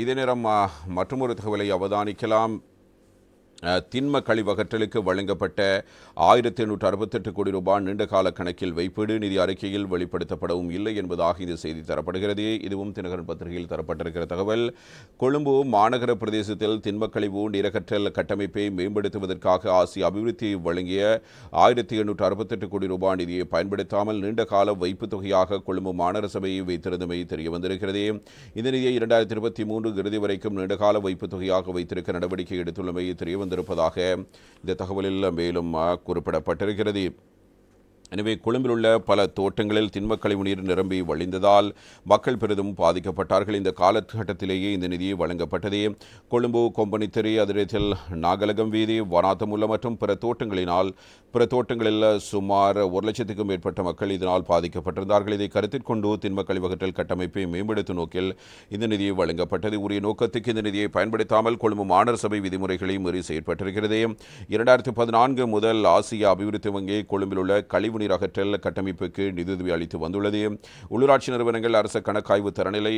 இதே நேரம் மற்றொரு தகவலை அவதானிக்கலாம். திண்ம கழிவகற்றலுக்கு வழங்கப்பட்ட 1868 கோடி ரூபாய் நீண்டகால கணக்கில் வைப்பீடு நிதி அறிக்கையில் வெளிப்படுத்தப்படவும் இல்லை என்பதாக இந்த செய்தி தரப்படுகிறது. இதுவும் தினகரன் பத்திரிகையில் தரப்பட்டிருக்கிற தகவல். கொழும்பு மாநகர பிரதேசத்தில் திண்மக்கழிவு நீரகற்றல் கட்டமைப்பை மேம்படுத்துவதற்காக ஆசிய அபிவிருத்தி வழங்கிய 1868 கோடி ரூபாய் நிதியை பயன்படுத்தாமல் நீண்டகால வைப்பு தொகையாக கொழும்பு மாநகர சபையை வைத்திருந்தமை தெரிய வந்திருக்கிறது. இந்த நிதியை 2023 இறுதி வரைக்கும் நீண்டகால வைப்பு தொகையாக வைத்திருக்க நடவடிக்கை எடுத்துள்ளமை தெரிய வந்திருப்பதாக இந்த தகவலில் மேலும் குறிப்பிடப்பட்டிருக்கிறது. எனவே கொழும்பில் உள்ள பல தோட்டங்களில் திண்மக்கழிவு நீர் நிரம்பி வழிந்ததால் மக்கள் பெரிதும் பாதிக்கப்பட்டார்கள். இந்த காலகட்டத்திலேயே இந்த நிதி வழங்கப்பட்டது. கொழும்பு கொம்பனித்தெரி அதிரத்தில் நாகலகம் வீதி வனாத்தமுல்ல மற்றும் பிற தோட்டங்களில் சுமார் 1,00,000க்கும் மேற்பட்ட மக்கள் இதனால் பாதிக்கப்பட்டிருந்தார்கள். இதை கருத்தில் கொண்டு திண்மக்கழிவகற்றல் கட்டமைப்பை மேம்படுத்தும் நோக்கில் இந்த நிதியை வழங்கப்பட்டது. உரிய நோக்கத்துக்கு இந்த நிதியை பயன்படுத்தாமல் கொழும்பு மாநகர சபை விதிமுறைகளை மீறி செயற்பட்டிருக்கிறது. 2014 முதல் ஆசிய அபிவிருத்தி வங்கி கொழும்பில் உள்ள கழிவு நீர் அகற்றல் கட்டமைப்புக்கு நிதியுதவி அளித்து வந்துள்ளது. உள்ளூராட்சி நிறுவனங்கள் அரச கணக்காய்வு தரநிலை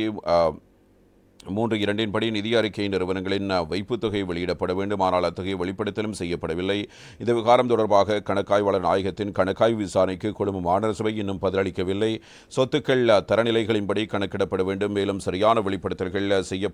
3.2 படி நிதி அறிக்கை நிறுவனங்களின் வைப்புத் தொகை வெளியிடப்பட வேண்டும். ஆனால் அத்தகைய வெளிப்படுத்தலும் செய்யப்படவில்லை. இந்த விவகாரம் தொடர்பாக கணக்காய்வாளர் நாயகத்தின் கணக்காய்வு விசாரணைக்கு கொழும்பு மாநகர சபை இன்னும் பதிலளிக்கவில்லை. சொத்துக்கள் தரநிலைகளின்படி கணக்கிடப்பட வேண்டும். மேலும் சரியான வெளிப்படுத்தல்கள் செய்ய